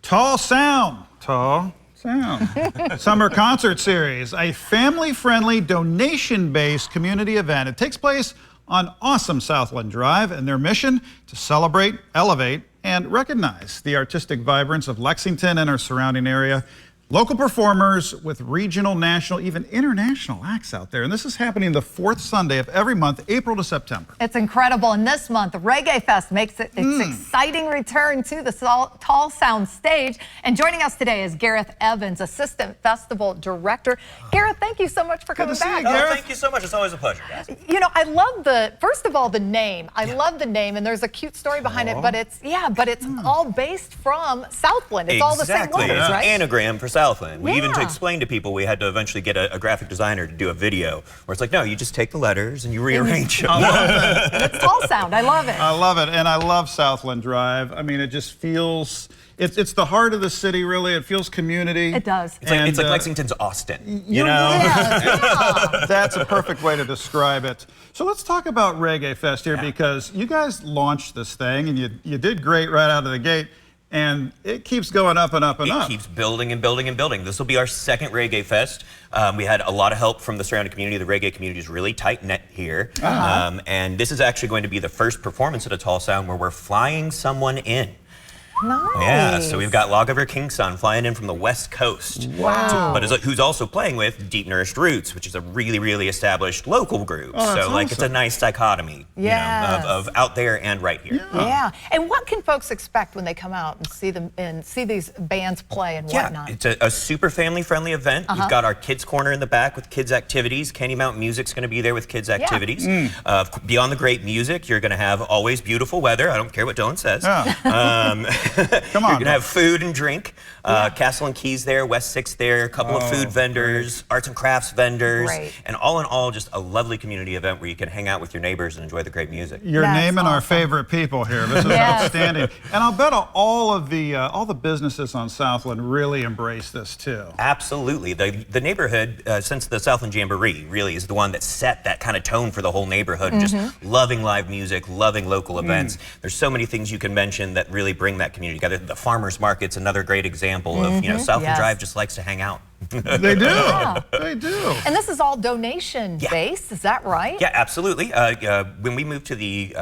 Tahlsound. Summer Concert Series, a family-friendly, donation-based community event. It takes place on awesome Southland Drive, and their mission to celebrate, elevate, and recognize the artistic vibrance of Lexington and our surrounding area. Local performers with regional, national, even international acts out there. And this is happening the fourth Sunday of every month, April to September. It's incredible. And this month, Reggae Fest makes its exciting return to the Tahlsound stage. And joining us today is Gareth Evans, Assistant Festival Director. Gareth, thank you so much for coming back. Oh, thank you so much. It's always a pleasure, guys. You know, I love first of all, the name. I love the name, and there's a cute story behind it, but it's, all based from Southland. It's all the same letters, It's right? an anagram for Southland. We even to explain to people, we had to eventually get a graphic designer to do a video where it's like, no, you just take the letters and you rearrange them. I love it. It's Tahlsound. I love it. I love it, and I love Southland Drive. I mean, it just feels, it's the heart of the city, really. It feels community. It does. It's like Lexington's Austin, you know? Yeah. That's a perfect way to describe it. So let's talk about Reggae Fest here, because you guys launched this thing, and you did great right out of the gate. And it keeps going up and up and up. It keeps building and building and building. This will be our second Reggae Fest. We had a lot of help from the surrounding community. The reggae community is really tight-knit here. And this is actually going to be the first performance at a Tahlsound where we're flying someone in. Nice. Yeah, so we've got Log Over King's Son flying in from the West Coast. Wow. But who's also playing with Deep Nourished Roots, which is a really, really established local group. Oh, so like awesome. it's a nice dichotomy, you know, of out there and right here. Yeah. And what can folks expect when they come out and see these bands play and whatnot? It's a super family-friendly event. We've got our kids corner in the back with kids activities. Candy Mountain Music's going to be there with kids activities. Beyond the great music, you're going to have always beautiful weather. I don't care what Dylan says. Come on. You're going to have food and drink. Castle and Keys there, West 6th there, a couple of food vendors, arts and crafts vendors, and all in all, just a lovely community event where you can hang out with your neighbors and enjoy the great music. You're naming our favorite people here. This is outstanding. And I'll bet all the businesses on Southland really embrace this too. Absolutely. The neighborhood, since the Southland Jamboree, really is the one that set that kind of tone for the whole neighborhood. Just loving live music, loving local events. There's so many things you can mention that really bring that community together. The farmers market's another great example of, Southland Drive just likes to hang out. They do. They do. And this is all donation based, is that right? Yeah, absolutely. When we moved to the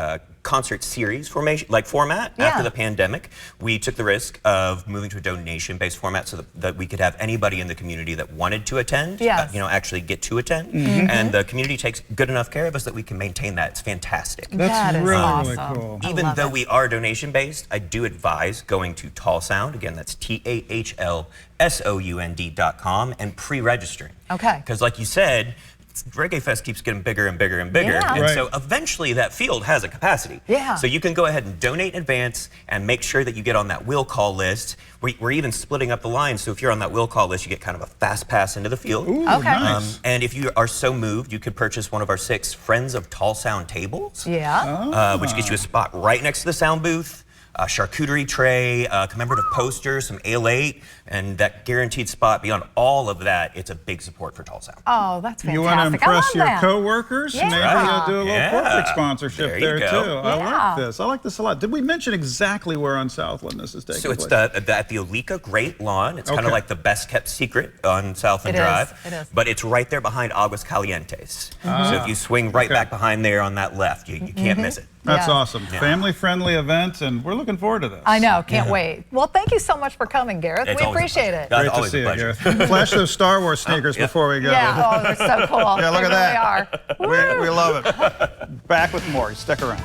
concert series format after the pandemic, we took the risk of moving to a donation-based format so that we could have anybody in the community that wanted to attend, actually get to attend. And the community takes good enough care of us that we can maintain that. It's fantastic. That's really, awesome. really cool. Even though we are donation-based, I do advise going to Tahlsound, again, that's TAHLSOUND.com, and pre-registering. Okay. Because like you said, Reggae Fest keeps getting bigger and bigger and bigger. And so eventually that field has a capacity. So you can go ahead and donate in advance and make sure that you get on that will call list. We're even splitting up the lines. So if you're on that will call list, you get kind of a fast pass into the field. Ooh, nice. And if you are so moved, you could purchase one of our 6 Friends of Tahlsound tables. Which gets you a spot right next to the sound booth. A charcuterie tray, commemorative posters, some Ale 8, and that guaranteed spot. Beyond all of that, it's a big support for Tahlsound. Oh, that's fantastic. You want to impress your coworkers? Maybe you'll do a little corporate sponsorship there too. I like this. I like this a lot. Did we mention exactly where on Southland this is taking place? So it's at the Olika Great Lawn. It's kind of like the best kept secret on Southland Drive. It is. But it's right there behind Aguas Calientes. So if you swing right back behind there on that left, you can't miss it. That's awesome. Family-friendly event, and we're looking forward to this. I know, can't wait. Well, thank you so much for coming, Gareth. We appreciate it. Great to see you, Gareth. Flash those Star Wars sneakers before we go. Yeah, oh, they're so cool. Yeah, look at that. They really are. We love it. Back with more. Stick around.